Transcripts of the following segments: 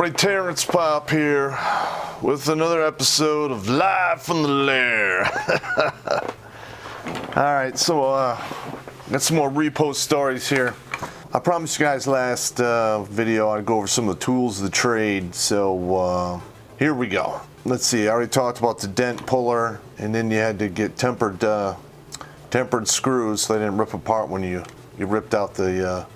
everybody, Terrence Popp here with another episode of Live from the Lair. Alright, so got some more Repo stories here. I promised you guys last video I'd go over some of the tools of the trade, so here we go. Let's see, I already talked about the dent puller, and then you had to get tempered screws so they didn't rip apart when you ripped out the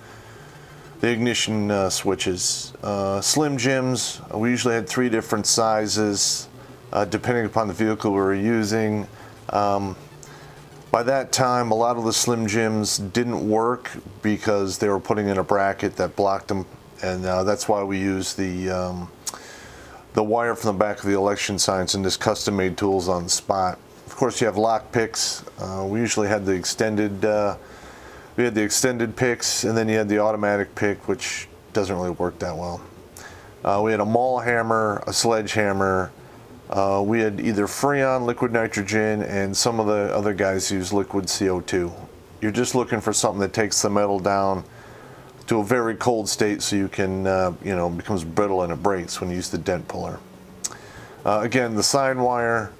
ignition switches. Slim Jims, we usually had 3 different sizes depending upon the vehicle we were using. By that time, a lot of the Slim Jims didn't work because they were putting in a bracket that blocked them, and that's why we used the wire from the back of the election signs and just custom-made tools on the spot. Of course, you have lock picks. We usually had the extended picks, and then you had the automatic pick, which doesn't really work that well. We had a maul hammer, a sledgehammer. We had either Freon, liquid nitrogen, and some of the other guys use liquid CO2. You're just looking for something that takes the metal down to a very cold state so you can, it becomes brittle and it breaks when you use the dent puller. Again, the sign wire.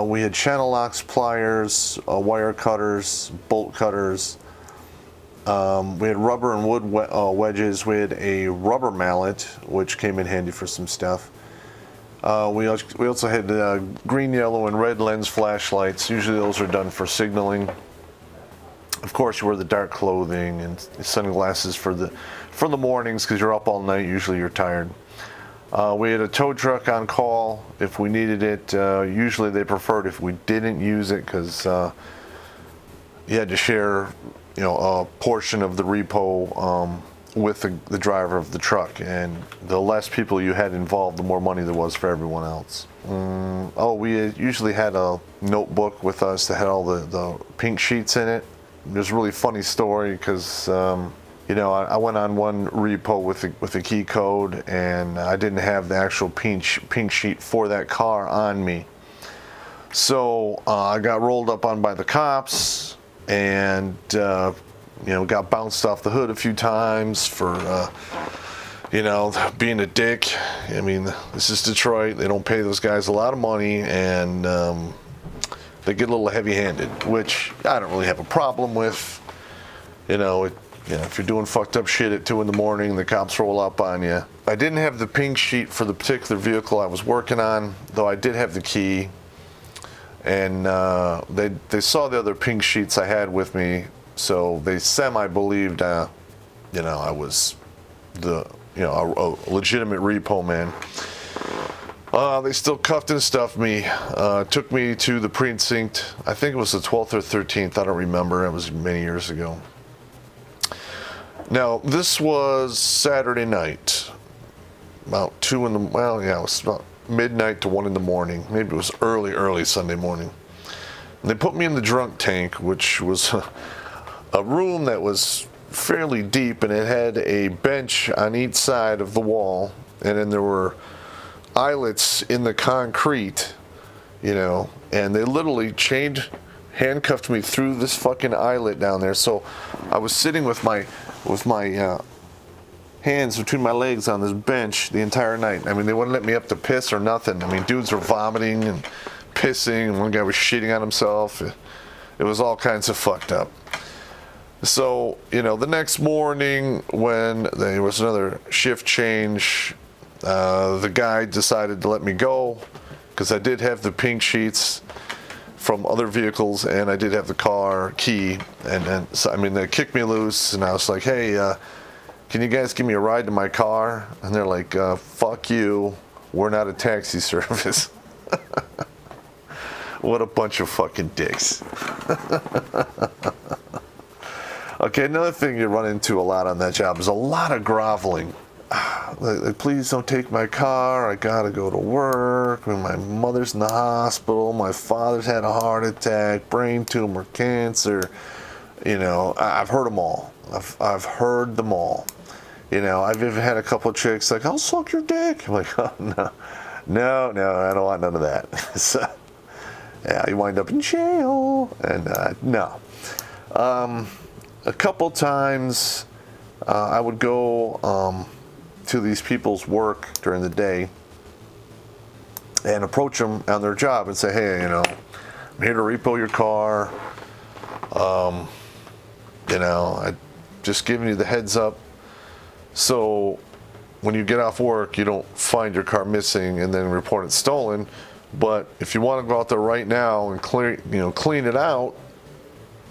We had channel locks, pliers, wire cutters, bolt cutters. We had rubber and wood wedges. We had a rubber mallet, which came in handy for some stuff. We also had green, yellow, and red lens flashlights. Usually those are done for signaling. Of course, you wear the dark clothing and sunglasses for the mornings because you're up all night. Usually you're tired. We had a tow truck on call if we needed it. Usually they preferred if we didn't use it because you had to share, a portion of the repo with the driver of the truck, and the less people you had involved, the more money there was for everyone else. We usually had a notebook with us that had all the pink sheets in it. There's a really funny story because I went on one repo with a key code, and I didn't have the actual pink sheet for that car on me. So I got rolled up on by the cops, and got bounced off the hood a few times for being a dick. I mean, this is Detroit. They don't pay those guys a lot of money, and they get a little heavy-handed, which I don't really have a problem with. If you're doing fucked up shit at 2 in the morning, the cops roll up on you. I didn't have the pink sheet for the particular vehicle I was working on, though I did have the key. And they saw the other pink sheets I had with me, so they semi-believed, I was a legitimate repo man. They still cuffed and stuffed me, took me to the precinct. I think it was the 12th or 13th, I don't remember, it was many years ago. Now, this was Saturday night, about it was about midnight to 1 in the morning. Maybe it was early Sunday morning. And they put me in the drunk tank, which was a room that was fairly deep, and it had a bench on each side of the wall, and then there were eyelets in the concrete, and they literally handcuffed me through this fucking eyelet down there. So I was sitting with my hands between my legs on this bench the entire night. I mean, they wouldn't let me up to piss or nothing. I mean, dudes were vomiting and pissing, and one guy was shitting on himself. It was all kinds of fucked up. So, the next morning when there was another shift change, the guy decided to let me go because I did have the pink sheets from other vehicles, and I did have the car key, and so, they kicked me loose, and I was like, hey, can you guys give me a ride to my car? And they're like, fuck you, we're not a taxi service. What a bunch of fucking dicks. Okay, another thing you run into a lot on that job is a lot of groveling. Like, please don't take my car, I gotta go to work, my mother's in the hospital, my father's had a heart attack, brain tumor, cancer. I've heard them all. I've heard them all. I've even had a couple of chicks like, I'll suck your dick. I'm like, oh, no, I don't want none of that. So, yeah, you wind up in jail, and no. A couple times I would go to these people's work during the day and approach them on their job and say, hey, I'm here to repo your car. I just giving you the heads up. So when you get off work, you don't find your car missing and then report it stolen. But if you want to go out there right now and clean it out,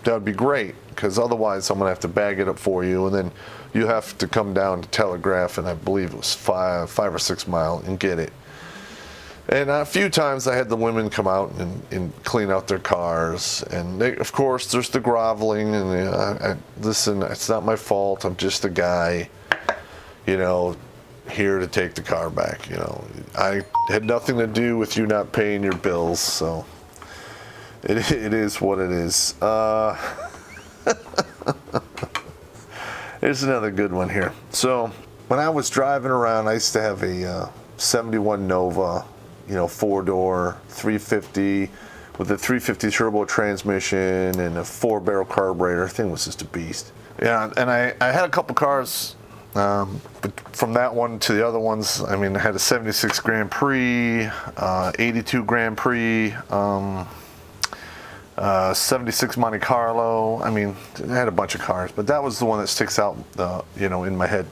that would be great. Because otherwise, I'm gonna have to bag it up for you, and then you have to come down to Telegraph, and I believe it was 5 or 6 mile, and get it. And a few times I had the women come out and clean out their cars, and of course there's the groveling and listen, it's not my fault. I'm just a guy, here to take the car back. I had nothing to do with you not paying your bills, so it is what it is. Here's another good one here. So when I was driving around, I used to have a 71 Nova, 4-door, 350 with a 350 turbo transmission and a 4-barrel carburetor. The thing was just a beast. Yeah, and I had a couple cars, but from that one to the other ones, I had a 76 Grand Prix, 82 Grand Prix, 76 Monte Carlo. I had a bunch of cars, but that was the one that sticks out, in my head.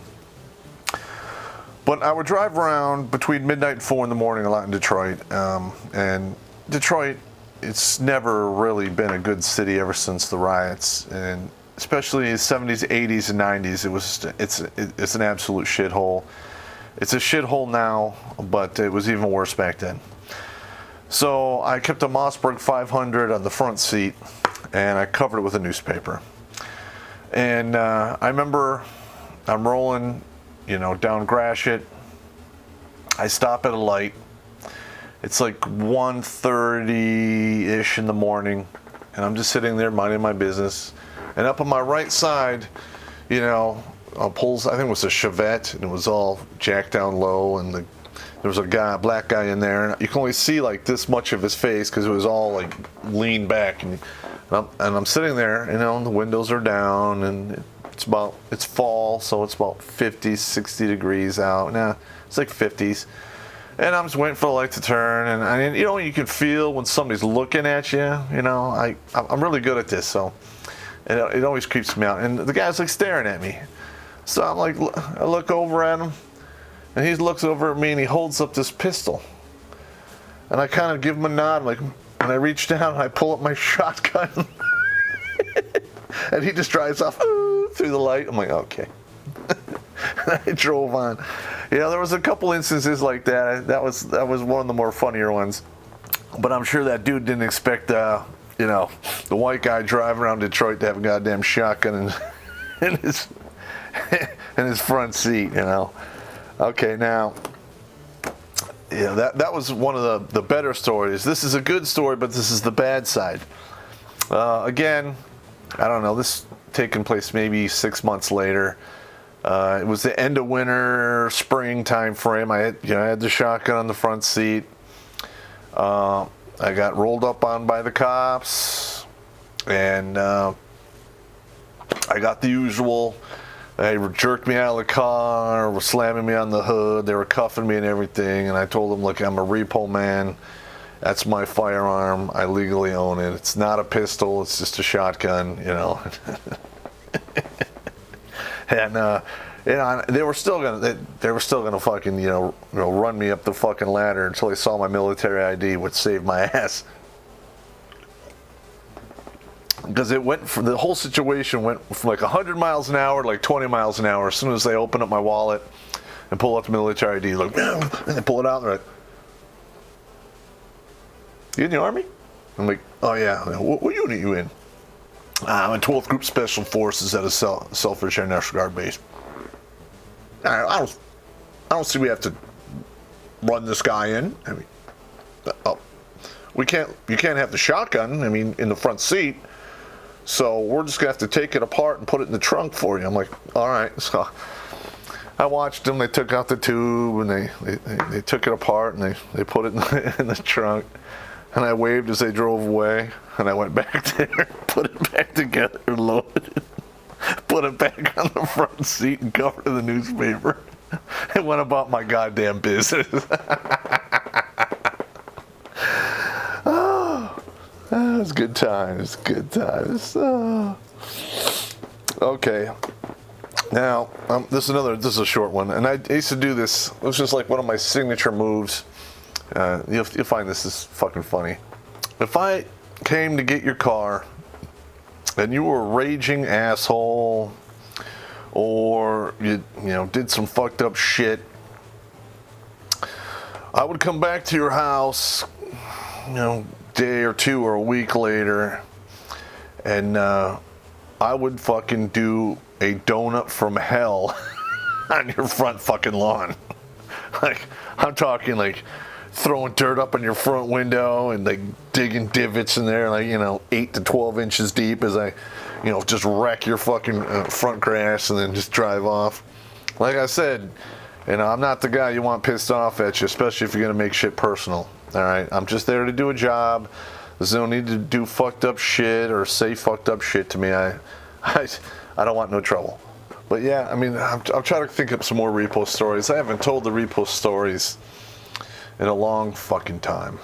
But I would drive around between midnight and 4 in the morning a lot in Detroit. And Detroit, it's never really been a good city ever since the riots. And especially in the 70s, 80s, and 90s, it's an absolute shithole. It's a shithole now, but it was even worse back then. So I kept a Mossberg 500 on the front seat, and I covered it with a newspaper. And I remember I'm rolling, down Gratiot. I stop at a light. It's like 1:30-ish in the morning, and I'm just sitting there minding my business. And up on my right side, pulls, I think it was a Chevette, and it was all jacked down low, and there was a black guy in there, and you can only see like this much of his face because it was all like leaned back, and I'm sitting there, and the windows are down, and it's fall, so it's about 50, 60 degrees out. Nah, it's like 50s. And I'm just waiting for the light to turn, and you can feel when somebody's looking at you. I'm really good at this, so it always creeps me out. And the guy's like staring at me, so I'm like, I look over at him, and he looks over at me, and he holds up this pistol, and I kind of give him a nod, and I reach down and I pull up my shotgun, and he just drives off through the light. I'm like, okay. And I drove on. There was a couple instances like that. That was one of the more funnier ones. But I'm sure that dude didn't expect, the white guy driving around Detroit to have a goddamn shotgun in his front seat. Okay, now, that was one of the better stories. This is a good story, but this is the bad side. Again, I don't know. This taking place maybe 6 months later. It was the end of winter, spring time frame. I had the shotgun on the front seat. I got rolled up on by the cops, and I got the usual. They jerked me out of the car, were slamming me on the hood. They were cuffing me and everything. And I told them, look, I'm a repo man. That's my firearm. I legally own it. It's not a pistol. It's just a shotgun, And they were still gonna fucking run me up the fucking ladder until they saw my military ID, which saved my ass. Because the whole situation went from like 100 miles an hour to like 20 miles an hour as soon as they open up my wallet and pull out the military ID. Like, and they pull it out and they're like, "You in the Army?" I'm like, "Oh yeah." What unit you in? I'm in 12th Group Special Forces at a Selfridge Air National Guard base. I don't see we have to run this guy in. You can't have the shotgun, in the front seat. So we're just gonna have to take it apart and put it in the trunk for you. I'm like, all right. So I watched them. They took out the tube and they took it apart and they put it in the trunk. And I waved as they drove away. And I went back there, put it back together, loaded it, put it back on the front seat and covered in the newspaper. and went about my goddamn business. Oh, that was good times, good times. Oh. Okay. Now, this is a short one, and I used to do this. It was just like one of my signature moves. You'll find this is fucking funny. If I came to get your car, and you were a raging asshole, or you did some fucked up shit, I would come back to your house, day or two or a week later, and I would fucking do a donut from hell on your front fucking lawn. Like, I'm talking like throwing dirt up on your front window and like digging divots in there, like 8 to 12 inches deep, as I just wreck your fucking front grass and then just drive off. Like I said, I'm not the guy you want pissed off at you, especially if you're gonna make shit personal. All right, I'm just there to do a job. There's no need to do fucked up shit or say fucked up shit to me. I don't want no trouble. But yeah, I mean, I'm trying to think up some more repo stories. I haven't told the repo stories in a long fucking time.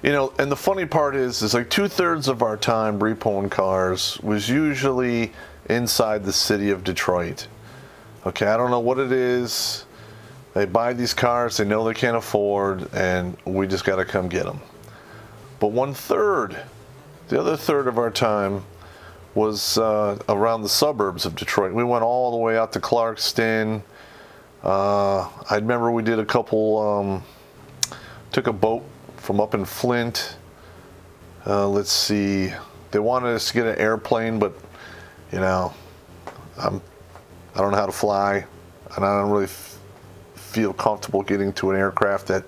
And the funny part is like 2/3 of our time repoing cars was usually inside the city of Detroit. Okay, I don't know what it is. They buy these cars they know they can't afford, and we just got to come get them. But the other third of our time was around the suburbs of Detroit. We went all the way out to Clarkston. I remember we did a couple, took a boat from up in Flint. Let's see, they wanted us to get an airplane, but I don't know how to fly, and I don't really feel comfortable getting to an aircraft that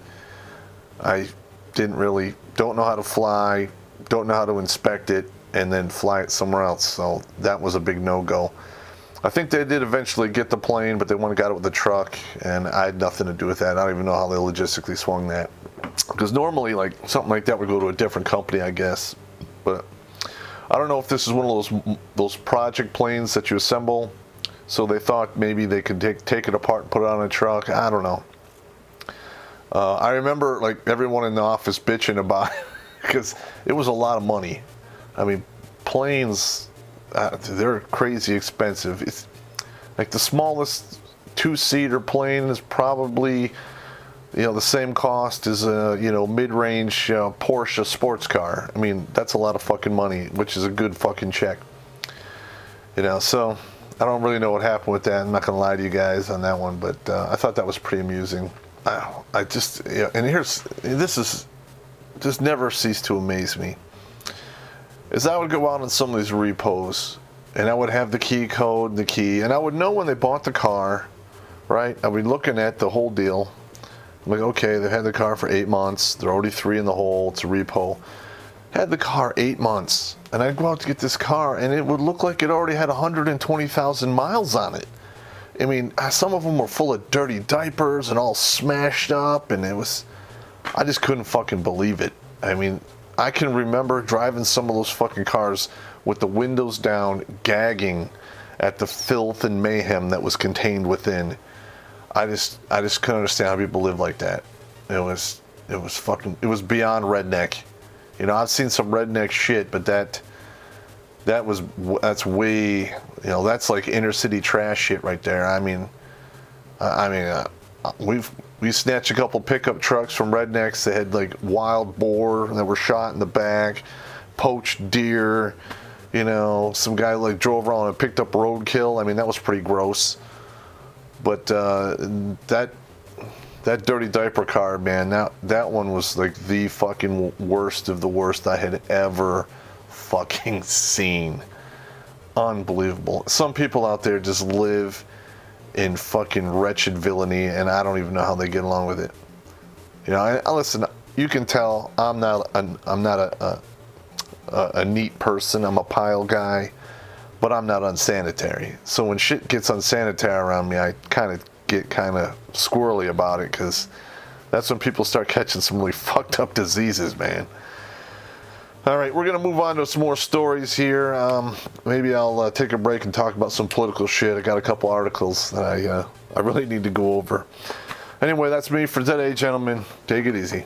I don't know how to fly, don't know how to inspect it, and then fly it somewhere else. So that was a big no-go. I think they did eventually get the plane, but they went and got it with the truck, and I had nothing to do with that. I don't even know how they logistically swung that. Because normally, like, something like that would go to a different company, I guess. But I don't know if this is one of those project planes that you assemble, so they thought maybe they could take it apart and put it on a truck. I don't know. I remember, like, everyone in the office bitching about it, because it was a lot of money. I mean, planes, they're crazy expensive. It's like the smallest 2-seater plane is probably, the same cost as a, mid-range Porsche sports car. I mean, that's a lot of fucking money, which is a good fucking check. So I don't really know what happened with that. I'm not going to lie to you guys on that one, but I thought that was pretty amusing. I just, and this just never ceased to amaze me. Is I would go out on some of these repos, and I would have the key code, the key, and I would know when they bought the car, right? I'd be looking at the whole deal. I'm like, okay, they've had the car for 8 months. They're already 3 in the hole. It's a repo. Had the car 8 months, and I'd go out to get this car, and it would look like it already had 120,000 miles on it. I mean, some of them were full of dirty diapers and all smashed up, and I just couldn't fucking believe it. I mean, I can remember driving some of those fucking cars with the windows down, gagging at the filth and mayhem that was contained within. I just couldn't understand how people live like that. It was beyond redneck. I've seen some redneck shit, but that's way, that's like inner city trash shit right there. We snatched a couple pickup trucks from rednecks that had like wild boar that were shot in the back, poached deer, some guy like drove around and picked up roadkill. I mean, that was pretty gross. But that dirty diaper car, man, that one was like the fucking worst of the worst I had ever fucking seen. Unbelievable. Some people out there just live in fucking wretched villainy, and I don't even know how they get along with it. Listen, you can tell I'm not a neat person. I'm a pile guy, but I'm not unsanitary. So when shit gets unsanitary around me, I get kind of squirrely about it, because that's when people start catching some really fucked up diseases, man. All right, we're going to move on to some more stories here. Maybe I'll take a break and talk about some political shit. I got a couple articles that I really need to go over. Anyway, that's me for today, gentlemen. Take it easy.